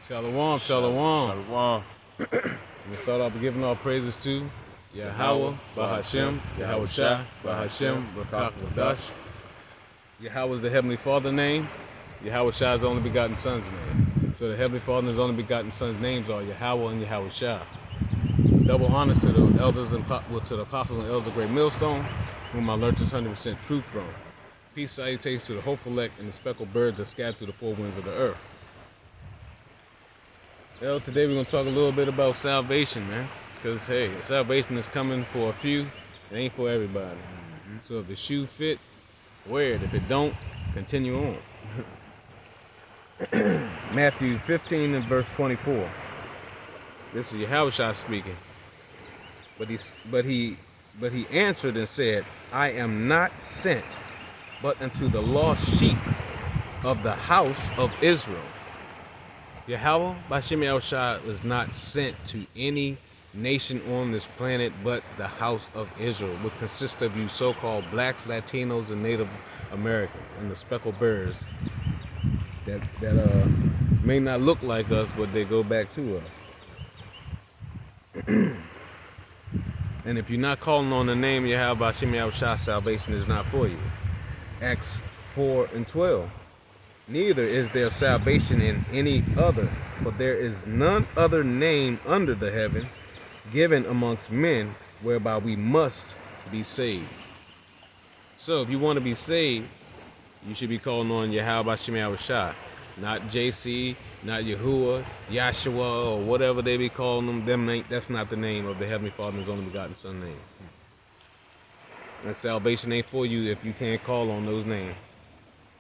Shalom, shalom. Shalom. We start off by giving all praises to Yahweh, Bahashem, Yahweh Shah, Bahashem, Rakak Wadash. Yahweh is the Heavenly Father name. Yahweh Shah is the only begotten Son's name. So the Heavenly Father and His only begotten Son's names are Yahweh and Yahweh Shah. Double honors to the elders and to the apostles and elders of Great Millstone, whom I learned this 100% truth from. Peace salutations to the hopeful elect and the speckled birds that scattered through the four winds of the earth. Well, today we're going to talk a little bit about salvation, man. Because, hey, salvation is coming for a few. It ain't for everybody. So if the shoe fit, wear it. If it don't, continue on. Matthew 15 and verse 24. This is Yahushua speaking. But he answered and said, I am not sent, but unto the lost sheep of the house of Israel. Yahweh, Bashem Yahushua, is not sent to any nation on this planet but the house of Israel, which consists of you so-called blacks, Latinos, and Native Americans, and the speckled birds that may not look like us, but they go back to us. And if you're not calling on the name Yahweh, Bashem Yahushua, salvation is not for you. Acts 4 and 12. Neither is there salvation in any other, for there is none other name under the heaven given amongst men whereby we must be saved. So if you want to be saved, you should be calling on Yahweh Bashem Yahushua, not JC, not Yahuwah, Yahshua, or whatever they be calling them. That's not the name of the Heavenly Father and His only begotten Son name. And salvation ain't for you if you can't call on those names.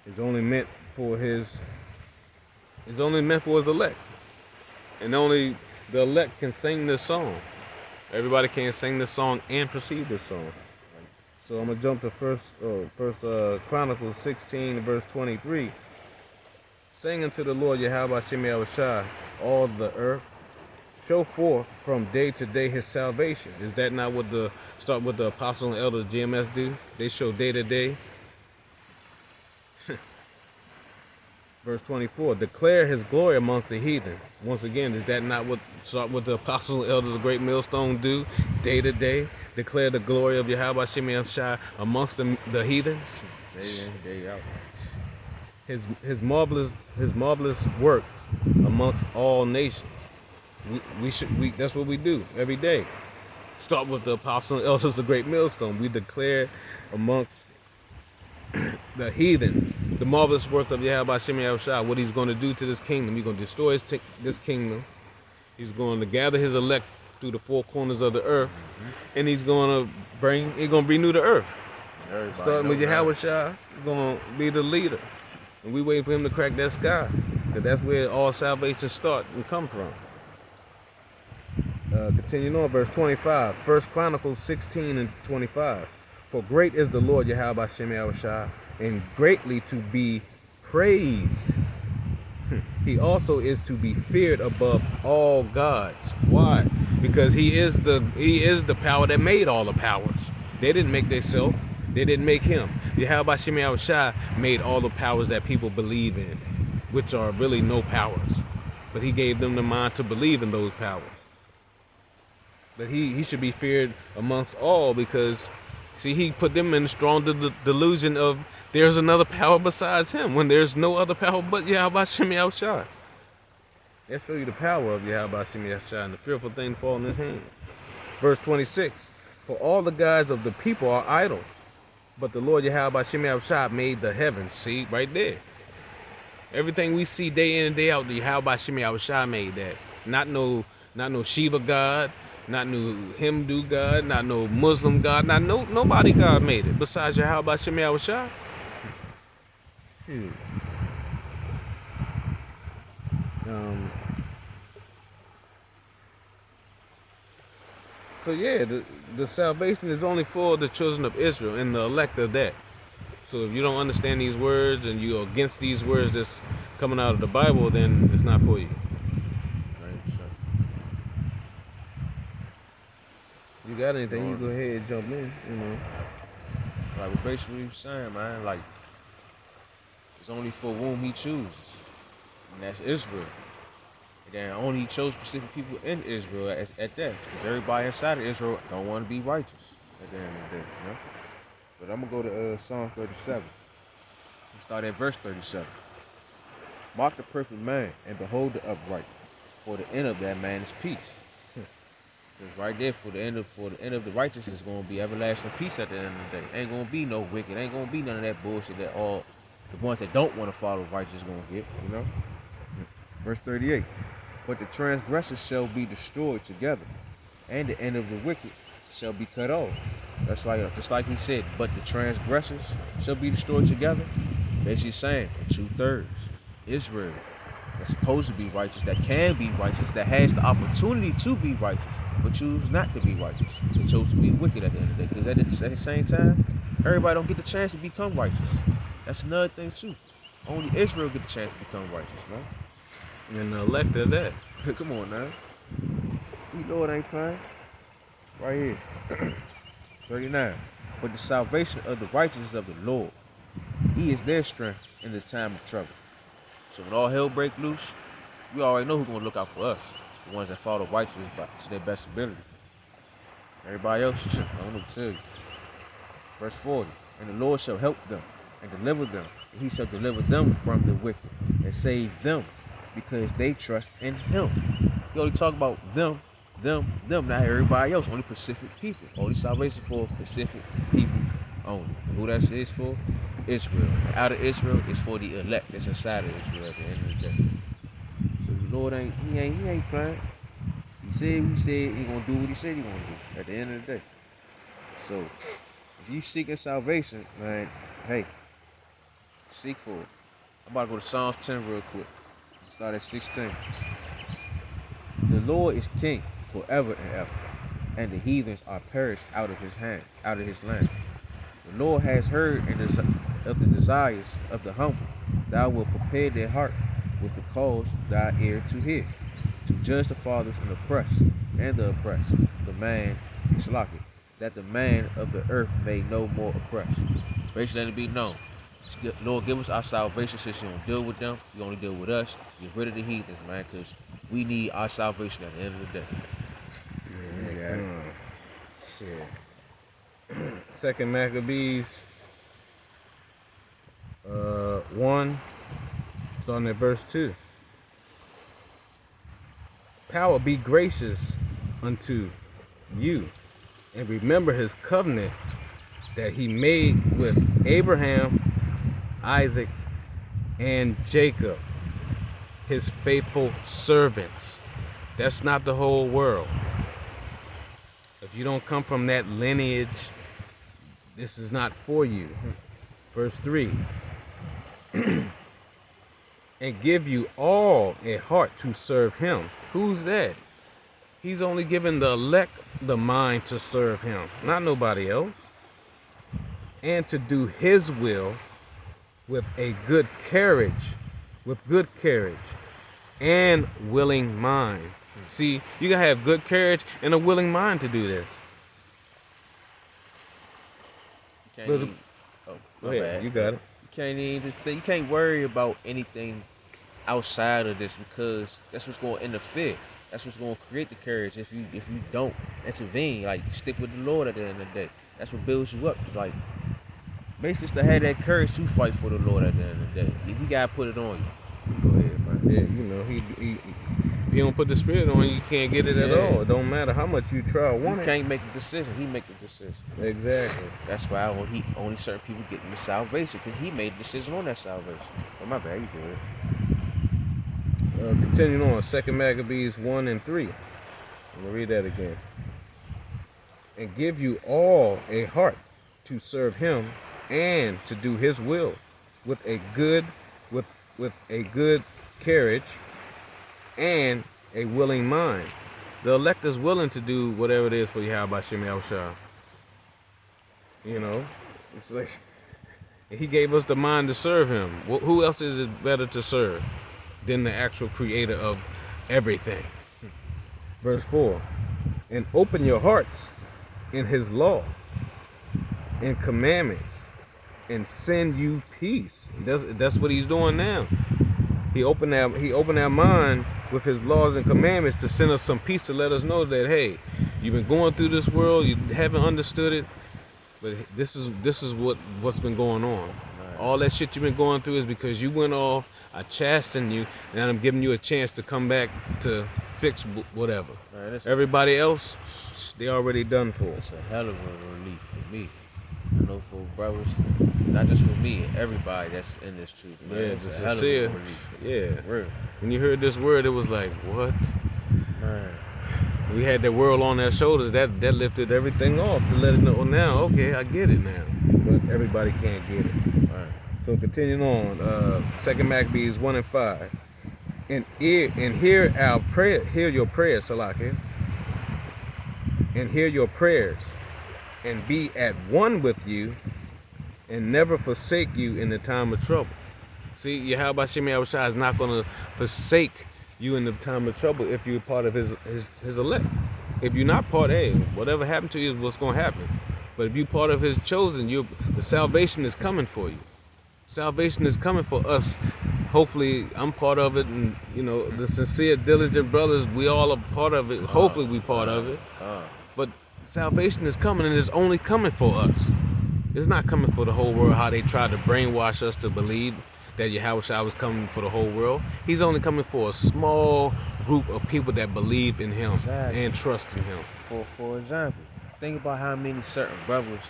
It's only meant for his elect. And only the elect can sing this song. Everybody can't sing this song and perceive this song. So I'm gonna jump to first Chronicles 16 verse 23. Sing unto the Lord Yahweh Bashem Yahushua, all the earth. Show forth from day to day his salvation. Is that not what the apostles and elders GMS do? They show day to day. Verse 24, declare his glory amongst the heathen. Once again, is that not what the apostles and elders of Great Millstone do day to day? Declare the glory of Yahweh Bashem Yahushua amongst the heathen. Day out. His marvelous works amongst all nations. That's what we do every day. Start with the apostles and elders of Great Millstone. We declare amongst the heathen the marvelous work of Yahweh Bashem Yahushua, what he's going to do to this kingdom. He's going to destroy this kingdom. He's going to gather his elect through the four corners of the earth, and he's going to renew the earth. Starting with Yahweh Shah, he's going to be the leader, and we waiting for him to crack that sky, because that's where all salvation start and come from. Continuing on, verse 25, 1 Chronicles 16 and 25. For great is the Lord Yahweh Bashem Yahushua, and greatly to be praised. He also is to be feared above all gods. Why? Because he is the power that made all the powers. They didn't make themselves. They didn't make him. Yahweh Bashem Yahushua made all the powers that people believe in, which are really no powers. But he gave them the mind to believe in those powers. But he should be feared amongst all because, see, he put them in a strong delusion of there's another power besides him when there's no other power but Yahweh Bashem Yahushua. Let's show you the power of Yahweh Bashem Yahushua and the fearful thing to fall in his hand. Verse 26. For all the gods of the people are idols, but the Lord Yahweh Bashem Yahushua made the heavens. See, right there. Everything we see day in and day out, the Yahweh Bashem Yahushua made that. Not no Shiva god. Not no Hindu God, not no Muslim God, nobody God made it besides Yahweh Bashem Yahushua. So yeah, the salvation is only for the children of Israel and the elect of that. So if you don't understand these words and you're against these words that's coming out of the Bible, then it's not for you. You got anything, you go ahead and jump in, you know. Like basically what saying, man, like it's only for whom he chooses. And that's Israel. then only he chose specific people in Israel at that. Because everybody inside of Israel don't want to be righteous at the end of the day, you know? But I'm going to go to Psalm 37. We start at verse 37. Mark the perfect man and behold the upright, for the end of that man is peace. Because right there, for the end of the righteous is going to be everlasting peace at the end of the day. Ain't going to be no wicked. Ain't going to be none of that bullshit that all the ones that don't want to follow righteous going to get, you know? Verse 38. But the transgressors shall be destroyed together, and the end of the wicked shall be cut off. That's why, just like he said, but the transgressors shall be destroyed together. Basically saying 2/3 Israel that's supposed to be righteous, that can be righteous, that has the opportunity to be righteous, but choose not to be righteous. They chose to be wicked at the end of the day. Because at the same time, everybody don't get the chance to become righteous. That's another thing too. Only Israel get the chance to become righteous, man. And the elect of that. Come on now. We know it ain't playing. Right here. 39. But the salvation of the righteous is of the Lord. He is their strength in the time of trouble. So when all hell break loose, we already know who's going to look out for us. The ones that follow righteousness to their best ability. Everybody else, I don't know what to tell you. Verse 40. And the Lord shall help them and deliver them. And he shall deliver them from the wicked and save them because they trust in him. You only talk about them, not everybody else. Only Pacific people. Only salvation for Pacific people only. And who that is for? Israel. And out of Israel is for the elect that's inside of Israel at the end of the day. So the Lord he ain't playing. He said he gonna do what he said he gonna do at the end of the day. So if you seeking salvation, man, hey, seek for it. I'm about to go to Psalms 10 real quick. Start at 16. The Lord is king forever and ever, and the heathens are perished out of his land. The Lord has heard of the desires of the humble. Thou wilt prepare their heart with the cause thy ear to hear, to judge the fathers and the oppressed, the man is lucky, that the man of the earth may no more oppress. Basically, let it be known. Lord, give us our salvation since you don't deal with them. You only deal with us. Get rid of the heathens, man, because we need our salvation at the end of the day. Yeah. Shit. Second Maccabees 1, starting at verse 2. Power be gracious unto you, and remember his covenant that he made with Abraham, Isaac, and Jacob, his faithful servants. That's not the whole world. If you don't come from that lineage, this is not for you. Verse 3. And give you all a heart to serve him. Who's that? He's only given the elect the mind to serve him, not nobody else. And to do his will with good courage and willing mind. See, you gotta have good courage and a willing mind to do this. Go ahead, you got it. You can't worry about anything outside of this, because that's what's going to interfere. That's what's going to create the courage. If you don't intervene, like, stick with the Lord at the end of the day. That's what builds you up. Like, basically, to have that courage to fight for the Lord at the end of the day. You gotta put it on you. Go ahead, man. Yeah, you know, if you don't put the spirit on you, can't get it at all. It don't matter how much you try or want it. You can't make the decision. He make the decision. Exactly. That's why only certain people get the salvation, because he made the decision on that salvation. Oh, my bad, you good. Continuing on, 2 Maccabees 1 and 3. I'm going to read that again. And give you all a heart to serve him and to do his will with a good courage and a willing mind. The elect is willing to do whatever it is for Yahweh Shem Yahushua. You know, it's like he gave us the mind to serve him. Who else is it better to serve than the actual creator of everything? Verse 4. And open your hearts in his law and commandments and send you peace. That's what he's doing now. He opened our mind with his laws and commandments to send us some peace, to let us know that, hey, you've been going through this world, you haven't understood it, but this is what's been going on. Right. All that shit you've been going through is because you went off, I chastened you, and I'm giving you a chance to come back to fix whatever. Right, everybody else, they already done for. It's a hell of a relief for me. I know for brothers, not just for me, everybody that's in this truth. Man. Yeah, it's just a hell sincere. of a relief. Yeah. Real. When you heard this word, it was like, what? Man. We had that world on our shoulders. That lifted everything off to let it know now, okay, I get it now. But everybody can't get it. Right. So continuing on, 2 Maccabees 1 and 5. And hear our prayer, hear your prayers, Salakia. And hear your prayers, and be at one with you, and never forsake you in the time of trouble. See, Yahweh Shem Yahushua is not going to forsake you in the time of trouble if you're part of his elect. If you're not part, hey, whatever happened to you is what's going to happen. But if you're part of his chosen, the salvation is coming for you. Salvation is coming for us. Hopefully, I'm part of it, and the sincere, diligent brothers, we all are part of it. Hopefully, we part of it. But salvation is coming, and it's only coming for us. It's not coming for the whole world, how they tried to brainwash us to believe that Yahushua was coming for the whole world. He's only coming for a small group of people that believe in him and trust in him. For example, think about how many certain brothers,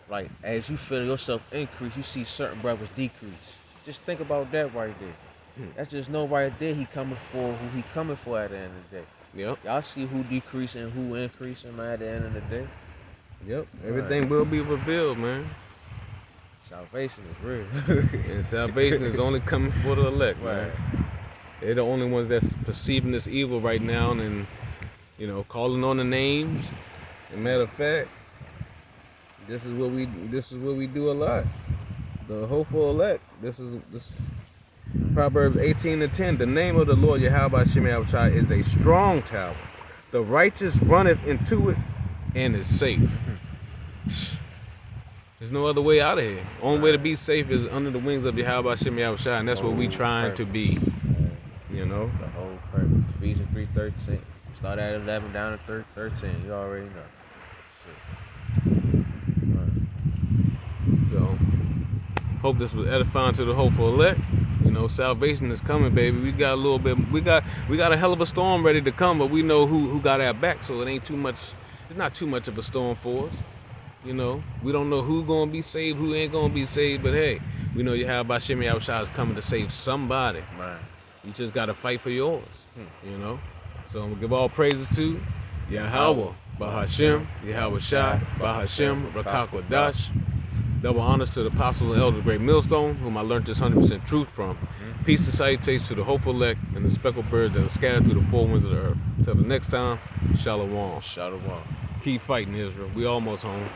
like as you feel yourself increase, you see certain brothers decrease. Just think about that right there. That's just know right there he coming for who he coming for at the end of the day. Yep. Y'all see who decreasing, who increasing, man, at the end of the day. Yep. Everything will be revealed, man. Salvation is real. And salvation is only coming for the elect, man. They're the only ones that's perceiving this evil right now and, calling on the names. As a matter of fact, this is what we do a lot. The hopeful elect. This Proverbs 18:10. The name of the Lord Yahweh Shem Yahushua is a strong tower. The righteous runneth into it and is safe. There's no other way out of here. Only way to be safe is under the wings of Yahweh Shem Yahushua, and that's what we trying to be. The whole purpose. Ephesians 3:13. Start at 11 down to 13. You already know. So, hope this was edifying to the hopeful elect. Salvation is coming, baby. We got a little bit. We got a hell of a storm ready to come, but we know who got our back, so it ain't too much. It's not too much of a storm for us. We don't know who gonna be saved, who ain't gonna be saved, but hey, we know Yahweh Shem Yahushua is coming to save somebody. Man. You just gotta fight for yours. So I'm gonna give all praises to Yahweh, Bahashem, Yahweh Shai, Bahashem, Rakakwadash. Double honors to the apostles and elders of Great Millstone, whom I learned this 100% truth from. Peace and salutations to the hopeful elect and the speckled birds that are scattered through the four winds of the earth. Until the next time, Shalom. Shalom. Keep fighting, Israel. We almost home.